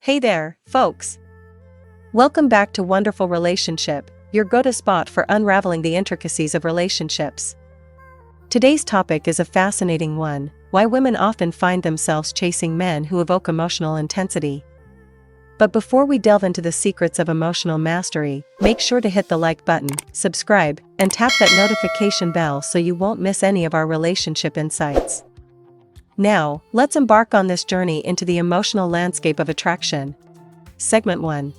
Hey there, folks! Welcome back to Wonderful Relationship, your go-to spot for unraveling the intricacies of relationships. Today's topic is a fascinating one: why women often find themselves chasing men who evoke emotional intensity. But before we delve into the secrets of emotional mastery, make sure to hit the like button, subscribe, and tap that notification bell so you won't miss any of our relationship insights. Now, let's embark on this journey into the emotional landscape of attraction. Segment 1.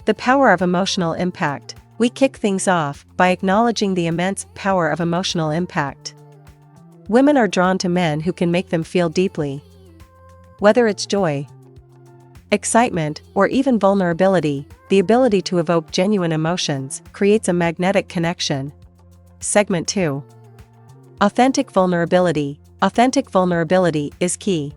The power of emotional impact. We kick things off by acknowledging the immense power of emotional impact. Women are drawn to men who can make them feel deeply. Whether it's joy, excitement, or even vulnerability, the ability to evoke genuine emotions creates a magnetic connection. Segment 2. Authentic vulnerability. Authentic vulnerability is key.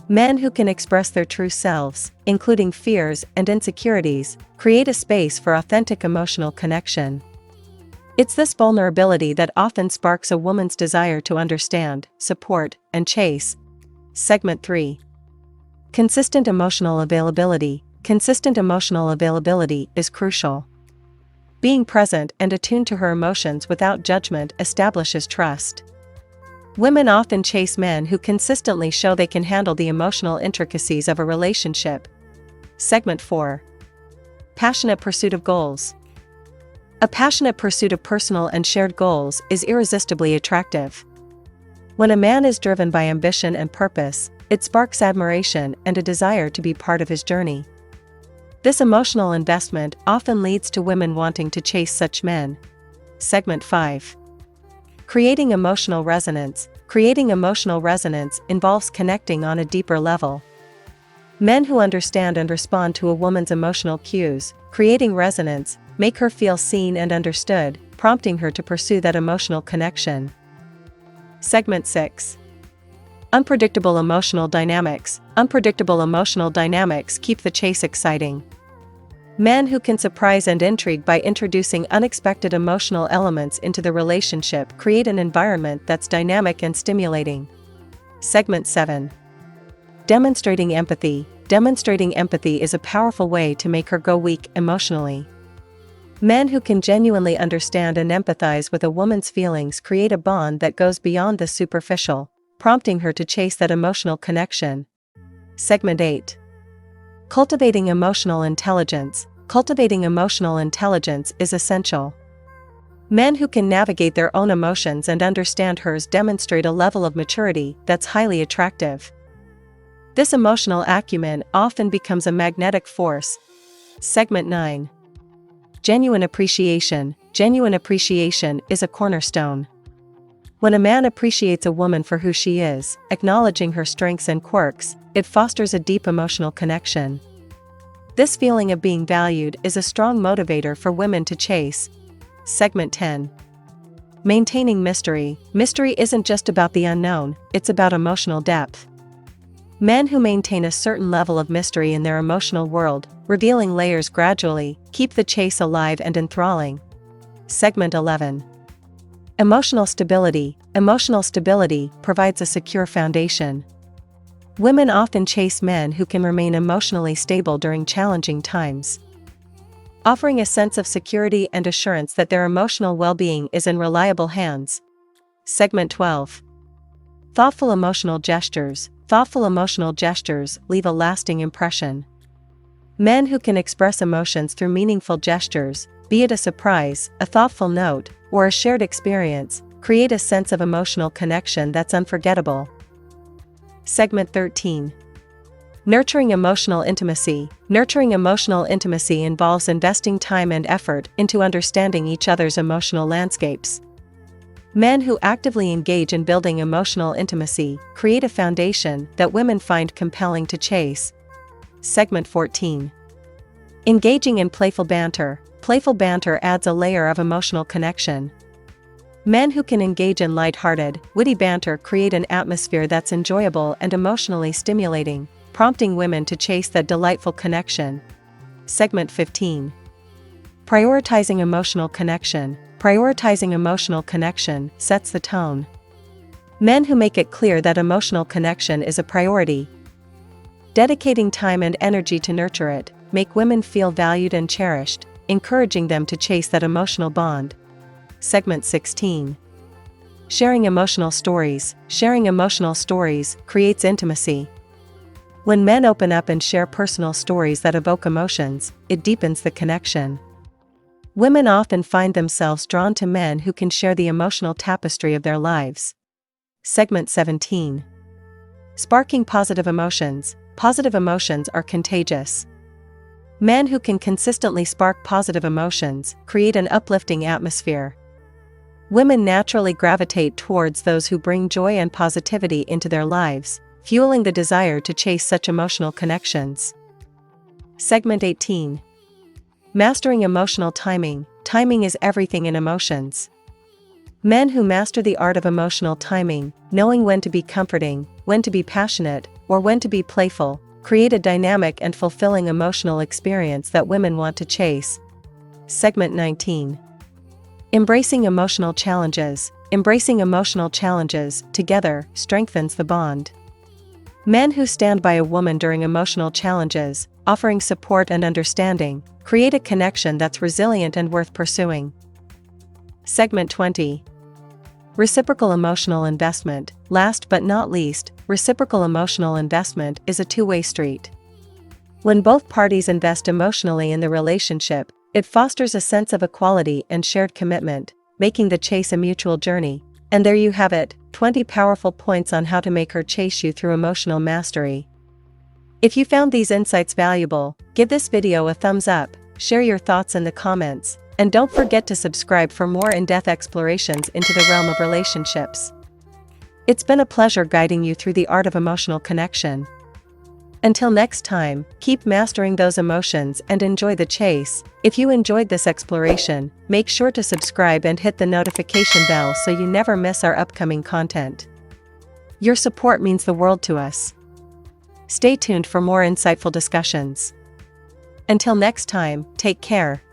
Men who can express their true selves, including fears and insecurities, create a space for authentic emotional connection. It's this vulnerability that often sparks a woman's desire to understand, support, and chase. Segment 3. Consistent emotional availability. Consistent emotional availability is crucial. Being present and attuned to her emotions without judgment establishes trust. Women often chase men who consistently show they can handle the emotional intricacies of a relationship. Segment 4. Passionate pursuit of goals. A passionate pursuit of personal and shared goals is irresistibly attractive. When a man is driven by ambition and purpose, it sparks admiration and a desire to be part of his journey. This emotional investment often leads to women wanting to chase such men. Segment 5. Creating emotional resonance. Creating emotional resonance involves connecting on a deeper level. Men who understand and respond to a woman's emotional cues, creating resonance, make her feel seen and understood, prompting her to pursue that emotional connection. Segment 6. Unpredictable emotional dynamics. Unpredictable emotional dynamics keep the chase exciting. Men who can surprise and intrigue by introducing unexpected emotional elements into the relationship create an environment that's dynamic and stimulating. Segment 7. Demonstrating empathy. Demonstrating empathy is a powerful way to make her go weak emotionally. Men who can genuinely understand and empathize with a woman's feelings create a bond that goes beyond the superficial, prompting her to chase that emotional connection. Segment 8. Cultivating emotional intelligence. Cultivating emotional intelligence is essential. Men who can navigate their own emotions and understand hers demonstrate a level of maturity that's highly attractive. This emotional acumen often becomes a magnetic force. Segment 9. Genuine appreciation. Genuine appreciation is a cornerstone. When a man appreciates a woman for who she is, acknowledging her strengths and quirks, it fosters a deep emotional connection. This feeling of being valued is a strong motivator for women to chase. Segment 10. Maintaining mystery. Mystery isn't just about the unknown, it's about emotional depth. Men who maintain a certain level of mystery in their emotional world, revealing layers gradually, keep the chase alive and enthralling. Segment 11. Emotional stability. Emotional stability provides a secure foundation. Women often chase men who can remain emotionally stable during challenging times, offering a sense of security and assurance that their emotional well-being is in reliable hands. Segment 12. Thoughtful emotional gestures. Thoughtful emotional gestures leave a lasting impression. Men who can express emotions through meaningful gestures, be it a surprise, a thoughtful note, or a shared experience, create a sense of emotional connection that's unforgettable. Segment 13. Nurturing emotional intimacy. Nurturing emotional intimacy involves investing time and effort into understanding each other's emotional landscapes. Men who actively engage in building emotional intimacy create a foundation that women find compelling to chase. Segment 14. Engaging in playful banter. Playful banter adds a layer of emotional connection. Men who can engage in light-hearted, witty banter create an atmosphere that's enjoyable and emotionally stimulating, prompting women to chase that delightful connection. Segment 15. Prioritizing emotional connection. Prioritizing emotional connection sets the tone. Men who make it clear that emotional connection is a priority, dedicating time and energy to nurture it, make women feel valued and cherished, encouraging them to chase that emotional bond. Segment 16. Sharing emotional stories. Sharing emotional stories creates intimacy. When men open up and share personal stories that evoke emotions, it deepens the connection. Women often find themselves drawn to men who can share the emotional tapestry of their lives. Segment 17. Sparking positive emotions. Positive emotions are contagious. Men who can consistently spark positive emotions create an uplifting atmosphere. Women naturally gravitate towards those who bring joy and positivity into their lives, fueling the desire to chase such emotional connections. Segment 18. Mastering emotional timing. Timing is everything in emotions. Men who master the art of emotional timing, knowing when to be comforting, when to be passionate, or when to be playful, create a dynamic and fulfilling emotional experience that women want to chase. Segment 19. Embracing emotional challenges. Embracing emotional challenges together strengthens the bond. Men who stand by a woman during emotional challenges, offering support and understanding, create a connection that's resilient and worth pursuing. Segment 20. Reciprocal emotional investment. Last but not least, reciprocal emotional investment is a two-way street. When both parties invest emotionally in the relationship, it fosters a sense of equality and shared commitment, making the chase a mutual journey. And there you have it, 20 powerful points on how to make her chase you through emotional mastery. If you found these insights valuable, give this video a thumbs up, share your thoughts in the comments, and don't forget to subscribe for more in-depth explorations into the realm of relationships. It's been a pleasure guiding you through the art of emotional connection. Until next time, keep mastering those emotions and enjoy the chase. If you enjoyed this exploration, make sure to subscribe and hit the notification bell so you never miss our upcoming content. Your support means the world to us. Stay tuned for more insightful discussions. Until next time, take care.